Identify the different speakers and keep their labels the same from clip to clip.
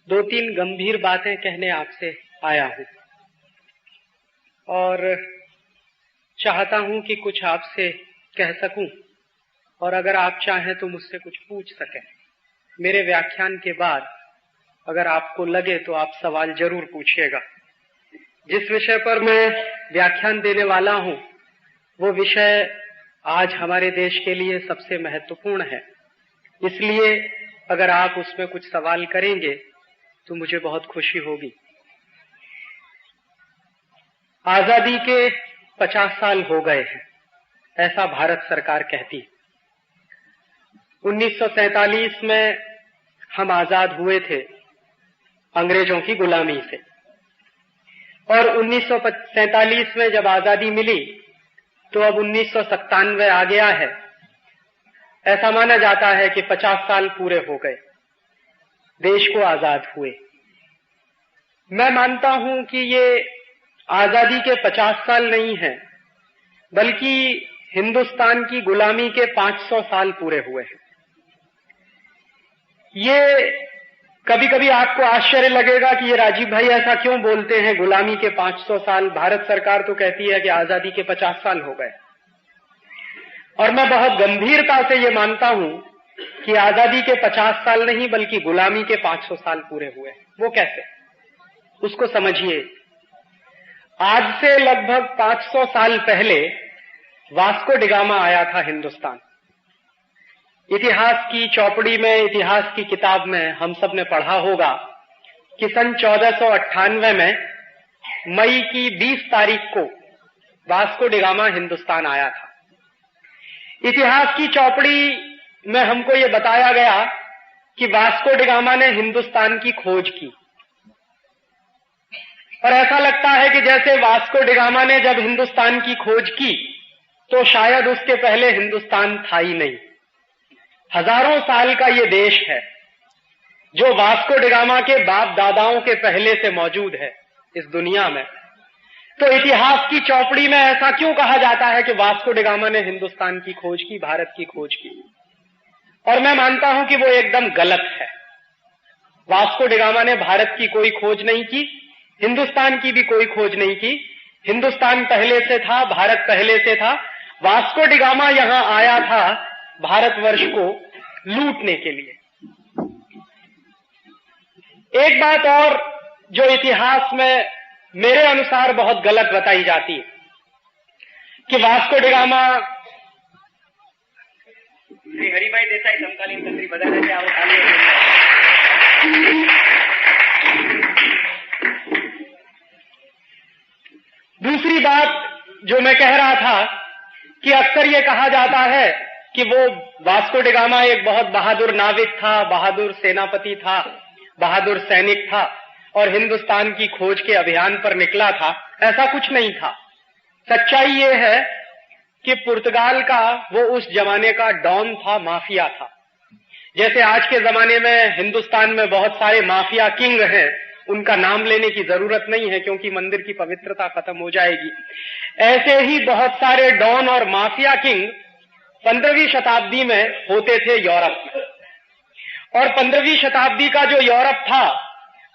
Speaker 1: दो तीन गंभीर बातें कहने आपसे आया हूं और चाहता हूं कि कुछ आपसे कह सकूं और अगर आप चाहें तो मुझसे कुछ पूछ सकें। मेरे व्याख्यान के बाद अगर आपको लगे तो आप सवाल जरूर पूछिएगा। जिस विषय पर मैं व्याख्यान देने वाला हूं वो विषय आज हमारे देश के लिए सबसे महत्वपूर्ण है, इसलिए अगर आप उसमें कुछ सवाल करेंगे तो मुझे बहुत खुशी होगी। आजादी के 50 साल हो गए हैं, ऐसा भारत सरकार कहती। 1947 में हम आजाद हुए थे अंग्रेजों की गुलामी से और 1947 में जब आजादी मिली तो अब 1997 आ गया है। ऐसा माना जाता है कि 50 साल पूरे हो गए देश को आजाद हुए। मैं मानता हूं कि ये आजादी के 50 साल नहीं हैं, बल्कि हिंदुस्तान की गुलामी के 500 साल पूरे हुए हैं। ये कभी कभी आपको आश्चर्य लगेगा कि ये राजीव भाई ऐसा क्यों बोलते हैं, गुलामी के 500 साल। भारत सरकार तो कहती है कि आजादी के 50 साल हो गए और मैं बहुत गंभीरता से ये मानता हूं कि आजादी के 50 साल नहीं बल्कि गुलामी के 500 साल पूरे हुए। वो कैसे, उसको समझिए। आज से लगभग 500 साल पहले वास्को डिगामा आया था हिंदुस्तान। इतिहास की चौपड़ी में, इतिहास की किताब में हम सब ने पढ़ा होगा कि सन 1498 में मई की 20 तारीख को वास्को डिगामा हिंदुस्तान आया था। इतिहास की चौपड़ी में हमको ये बताया गया कि वास्को डिगामा ने हिंदुस्तान की खोज की और ऐसा लगता है कि जैसे वास्को डिगामा ने जब हिंदुस्तान की खोज की तो शायद उसके पहले हिंदुस्तान था ही नहीं। हजारों साल का ये देश है जो वास्को डिगामा के बाप दादाओं के पहले से मौजूद है इस दुनिया में। तो इतिहास की चौपड़ी में ऐसा क्यों कहा जाता है कि वास्को डिगामा ने हिंदुस्तान की खोज की, भारत की खोज की? और मैं मानता हूं कि वो एकदम गलत है। वास्को डिगामा ने भारत की कोई खोज नहीं की, हिंदुस्तान की भी कोई खोज नहीं की। हिंदुस्तान पहले से था, भारत पहले से था। वास्को डिगामा यहां आया था भारतवर्ष को लूटने के लिए। एक बात और जो इतिहास में मेरे अनुसार बहुत गलत बताई जाती है कि वास्को डिगामा श्री हरिभाई देसाई समकालीन तंत्री बता रहे थे। आओ तालियां। दूसरी बात जो मैं कह रहा था कि अक्सर ये कहा जाता है कि वो वास्को डिगामा एक बहुत बहादुर नाविक था, बहादुर सेनापति था, बहादुर सैनिक था और हिंदुस्तान की खोज के अभियान पर निकला था। ऐसा कुछ नहीं था। सच्चाई ये है कि पुर्तगाल का वो उस जमाने का डॉन था, माफिया था। जैसे आज के जमाने में हिंदुस्तान में बहुत सारे माफिया किंग हैं, उनका नाम लेने की जरूरत नहीं है क्योंकि मंदिर की पवित्रता खत्म हो जाएगी। ऐसे ही बहुत सारे डॉन और माफिया किंग 15वीं शताब्दी में होते थे यूरोप में। और 15वीं शताब्दी का जो यूरोप था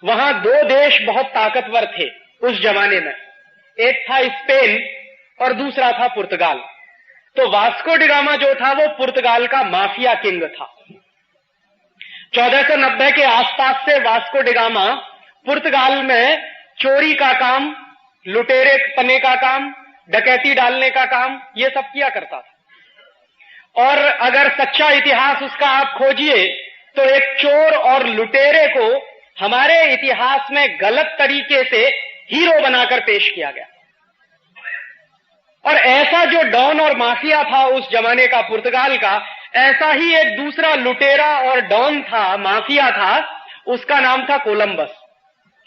Speaker 1: वहां दो देश बहुत ताकतवर थे उस जमाने में। एक था स्पेन और दूसरा था पुर्तगाल। तो वास्को डिगामा जो था वो पुर्तगाल का माफिया किंग था। 1490 के आसपास से वास्को डिगामा पुर्तगाल में चोरी का काम, लुटेरे पने का काम, डकैती डालने का काम, ये सब किया करता था। और अगर सच्चा इतिहास उसका आप खोजिए तो एक चोर और लुटेरे को हमारे इतिहास में गलत तरीके से हीरो बनाकर पेश किया गया। और ऐसा जो डॉन और माफिया था उस जमाने का पुर्तगाल का, ऐसा ही एक दूसरा लुटेरा और डॉन था, माफिया था, उसका नाम था कोलंबस।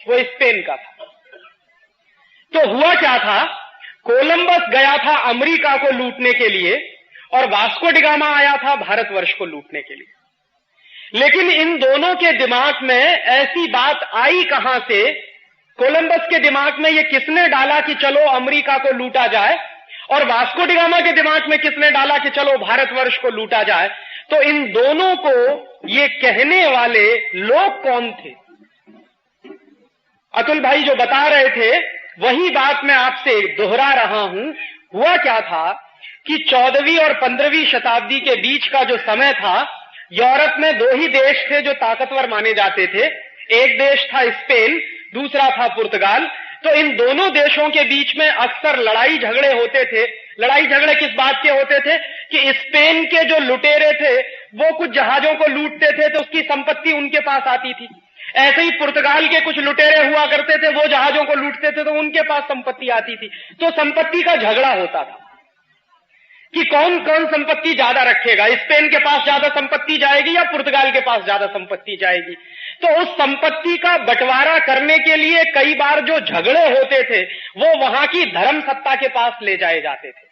Speaker 1: वो स्पेन का था। तो हुआ क्या था, कोलंबस गया था अमेरिका को लूटने के लिए और वास्को डिगामा आया था भारतवर्ष को लूटने के लिए। लेकिन इन दोनों के दिमाग में ऐसी बात आई कहां से, कोलंबस के दिमाग में ये किसने डाला कि चलो अमेरिका को लूटा जाए, और वास्को डिगामा के दिमाग में किसने डाला कि चलो भारतवर्ष को लूटा जाए? तो इन दोनों को ये कहने वाले लोग कौन थे? अतुल भाई जो बता रहे थे वही बात मैं आपसे दोहरा रहा हूं। हुआ क्या था कि 14वीं और 15वीं शताब्दी के बीच का जो समय था, यूरोप में दो ही देश थे जो ताकतवर माने जाते थे। एक देश था स्पेन, दूसरा था पुर्तगाल। तो इन दोनों देशों के बीच में अक्सर लड़ाई झगड़े होते थे। लड़ाई झगड़े किस बात के होते थे कि स्पेन के जो लुटेरे थे वो कुछ जहाजों को लूटते थे तो उसकी संपत्ति उनके पास आती थी। ऐसे ही पुर्तगाल के कुछ लुटेरे हुआ करते थे, वो जहाजों को लूटते थे तो उनके पास संपत्ति आती थी। तो संपत्ति का झगड़ा होता था कि कौन कौन संपत्ति ज्यादा रखेगा, स्पेन के पास ज्यादा संपत्ति जाएगी या पुर्तगाल के पास ज्यादा संपत्ति जाएगी। तो उस संपत्ति का बंटवारा करने के लिए कई बार जो झगड़े होते थे वो वहां की धर्म सत्ता के पास ले जाए जाते थे।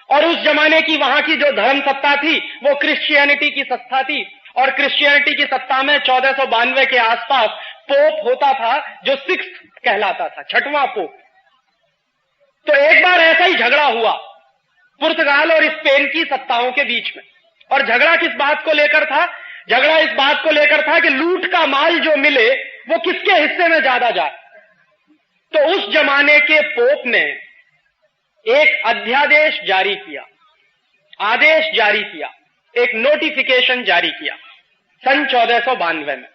Speaker 1: और उस जमाने की वहां की जो धर्म सत्ता थी वो क्रिश्चियनिटी की सत्ता थी। और क्रिश्चियनिटी की सत्ता में 1492 के आसपास पोप होता था जो सिक्स्थ कहलाता था, छठवां पोप। तो एक बार ऐसा ही झगड़ा हुआ पुर्तगाल और स्पेन की सत्ताओं के बीच में। और झगड़ा किस बात को लेकर था? झगड़ा इस बात को लेकर था कि लूट का माल जो मिले वो किसके हिस्से में ज्यादा जाए। तो उस जमाने के पोप ने एक अध्यादेश जारी किया, आदेश जारी किया, एक नोटिफिकेशन जारी किया सन 1492 में।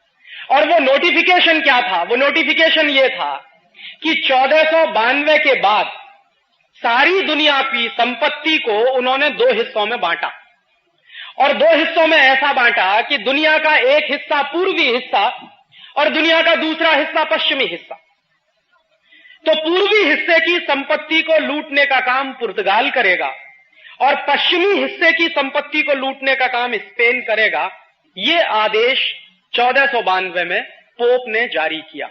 Speaker 1: और वो नोटिफिकेशन क्या था? वो नोटिफिकेशन ये था कि 1492 के बाद सारी दुनिया की संपत्ति को उन्होंने दो हिस्सों में बांटा। और दो हिस्सों में ऐसा बांटा कि दुनिया का एक हिस्सा पूर्वी हिस्सा और दुनिया का दूसरा हिस्सा पश्चिमी हिस्सा। तो पूर्वी हिस्से की संपत्ति को लूटने का काम पुर्तगाल करेगा और पश्चिमी हिस्से की संपत्ति को लूटने का काम स्पेन करेगा। ये आदेश 1492 में पोप ने जारी किया।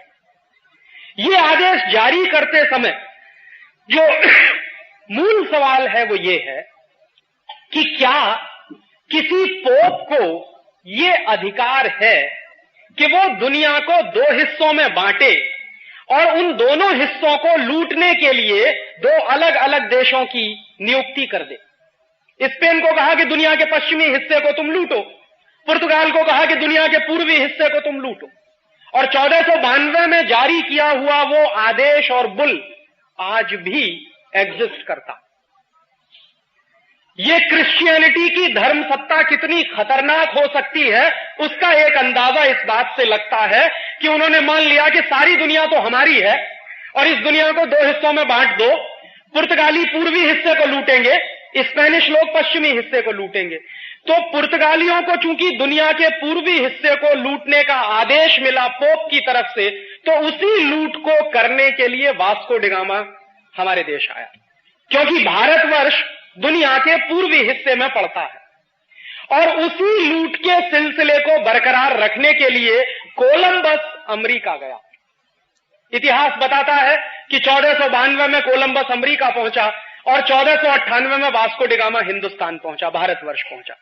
Speaker 1: ये आदेश जारी करते समय जो मूल सवाल है वो ये है कि क्या किसी पोप को ये अधिकार है कि वो दुनिया को दो हिस्सों में बांटे और उन दोनों हिस्सों को लूटने के लिए दो अलग अलग देशों की नियुक्ति कर दे? स्पेन को कहा कि दुनिया के पश्चिमी हिस्से को तुम लूटो, पुर्तगाल को कहा कि दुनिया के पूर्वी हिस्से को तुम लूटो। और 1492 में जारी किया हुआ वो आदेश और बुल आज भी एग्जिस्ट करता। ये क्रिश्चियनिटी की धर्म सत्ता कितनी खतरनाक हो सकती है उसका एक अंदाजा इस बात से लगता है कि उन्होंने मान लिया कि सारी दुनिया तो हमारी है और इस दुनिया को दो हिस्सों में बांट दो। पुर्तगाली पूर्वी हिस्से को लूटेंगे, स्पेनिश लोग पश्चिमी हिस्से को लूटेंगे। तो पुर्तगालियों को चूंकि दुनिया के पूर्वी हिस्से को लूटने का आदेश मिला पोप की तरफ से, तो उसी लूट को करने के लिए वास्को डी गामा हमारे देश आया, क्योंकि भारतवर्ष दुनिया के पूर्वी हिस्से में पड़ता है। और उसी लूट के सिलसिले को बरकरार रखने के लिए कोलंबस अमेरिका गया। इतिहास बताता है कि 1492 में कोलंबस अमेरिका पहुंचा और 1498 में वास्को डी गामा हिंदुस्तान पहुंचा, भारतवर्ष पहुंचा।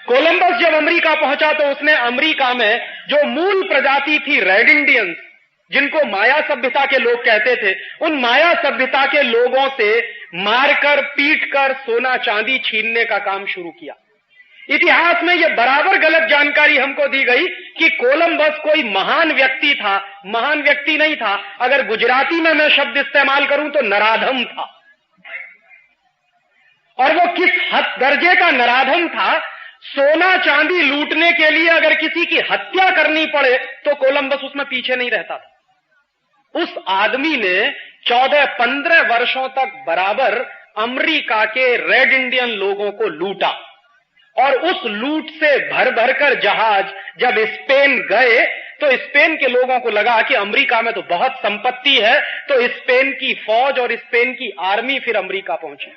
Speaker 1: कोलंबस जब अमेरिका पहुंचा तो उसने अमेरिका में जो मूल प्रजाति थी रेड इंडियंस, जिनको माया सभ्यता के लोग कहते थे, उन माया सभ्यता के लोगों से मारकर पीटकर सोना चांदी छीनने का काम शुरू किया। इतिहास में यह बराबर गलत जानकारी हमको दी गई कि कोलंबस कोई महान व्यक्ति था। महान व्यक्ति नहीं था, अगर गुजराती में मैं शब्द इस्तेमाल करूं तो नराधम था। और वो किस हद दर्जे का नराधम था, सोना चांदी लूटने के लिए अगर किसी की हत्या करनी पड़े तो कोलंबस उसमें पीछे नहीं रहता था। उस आदमी ने 14-15 वर्षों तक बराबर अमेरिका के रेड इंडियन लोगों को लूटा। और उस लूट से भर भर कर जहाज जब स्पेन गए तो स्पेन के लोगों को लगा कि अमेरिका में तो बहुत संपत्ति है, तो स्पेन की फौज और स्पेन की आर्मी फिर अमेरिका पहुंची।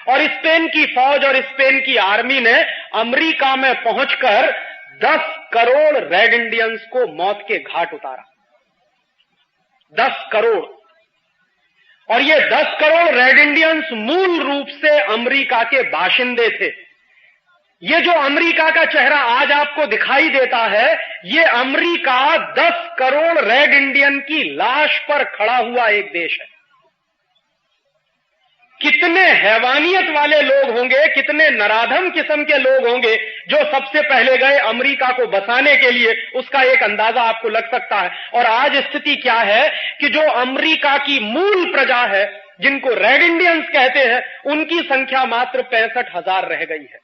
Speaker 1: और स्पेन की फौज और स्पेन की आर्मी ने अमेरिका में पहुंचकर 10 करोड़ रेड इंडियंस को मौत के घाट उतारा। 10 करोड़। और ये 10 करोड़ रेड इंडियंस मूल रूप से अमेरिका के बाशिंदे थे। ये जो अमेरिका का चेहरा आज आपको दिखाई देता है, ये अमेरिका 10 करोड़ रेड इंडियन की लाश पर खड़ा हुआ एक देश है। कितने हैवानियत वाले लोग होंगे, कितने नराधम किस्म के लोग होंगे जो सबसे पहले गए अमेरिका को बसाने के लिए, उसका एक अंदाजा आपको लग सकता है। और आज स्थिति क्या है कि जो अमेरिका की मूल प्रजा है, जिनको रेड इंडियंस कहते हैं, उनकी संख्या मात्र 65,000 रह गई है।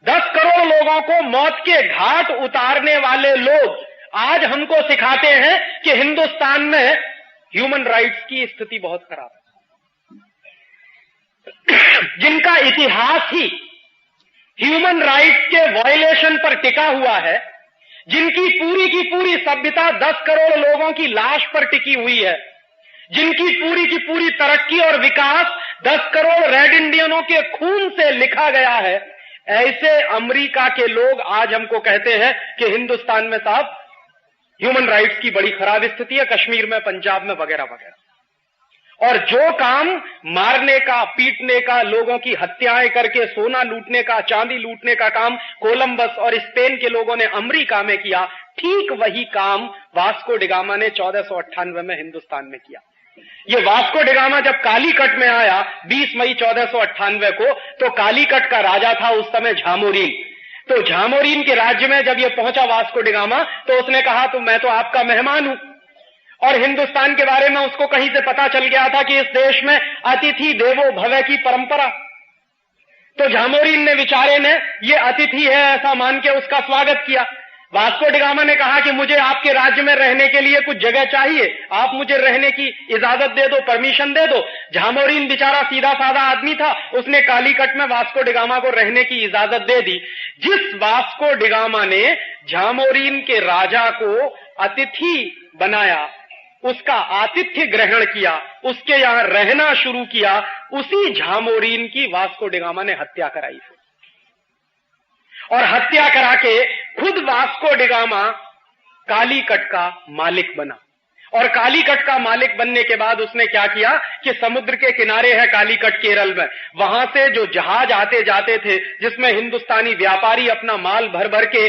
Speaker 1: 10 करोड़ लोगों को मौत के घाट उतारने वाले लोग आज हमको सिखाते हैं कि हिंदुस्तान में ह्यूमन राइट्स की स्थिति बहुत खराब है। जिनका इतिहास ही ह्यूमन राइट्स के वायलेशन पर टिका हुआ है, जिनकी पूरी की पूरी सभ्यता 10 करोड़ लोगों की लाश पर टिकी हुई है, जिनकी पूरी की पूरी तरक्की और विकास 10 करोड़ रेड इंडियनों के खून से लिखा गया है, ऐसे अमेरिका के लोग आज हमको कहते हैं कि हिंदुस्तान में साहब ह्यूमन राइट्स की बड़ी खराब स्थिति है, कश्मीर में, पंजाब में, वगैरह वगैरह। और जो काम मारने का, पीटने का, लोगों की हत्याएं करके सोना लूटने का, चांदी लूटने का काम कोलंबस और स्पेन के लोगों ने अमेरिका में किया, ठीक वही काम वास्को डिगामा ने 1498 में हिंदुस्तान में किया। ये वास्को डिगामा जब कालीकट में आया 20 मई 1498 को, तो कालीकट का राजा था उस समय झामोरीन। तो झामोरीन के राज्य में जब ये पहुंचा वास्को डिगामा, तो उसने कहा तो मैं तो आपका मेहमान हूं, और हिंदुस्तान के बारे में उसको कहीं से पता चल गया था कि इस देश में अतिथि देवो भव की परंपरा। तो झामोरीन ने, बेचारे ने, ये अतिथि है ऐसा मान के उसका स्वागत किया। वास्को डिगामा ने कहा कि मुझे आपके राज्य में रहने के लिए कुछ जगह चाहिए, आप मुझे रहने की इजाजत दे दो, परमिशन दे दो। झामोरीन बेचारा सीधा साधा आदमी था, उसने कालीकट में वास्को डिगामा को रहने की इजाजत दे दी। जिस वास्को डिगामा ने झामोरीन के राजा को अतिथि बनाया, उसका आतिथ्य ग्रहण किया, उसके यहां रहना शुरू किया, उसी झामोरीन की वास्को डिगामा ने हत्या कराई। और हत्या करा के खुद वास्को डिगामा कालीकट का मालिक बना। और कालीकट का मालिक बनने के बाद उसने क्या किया कि समुद्र के किनारे है कालीकट, केरल में, वहां से जो जहाज आते जाते थे, जिसमें हिंदुस्तानी व्यापारी अपना माल भर भर के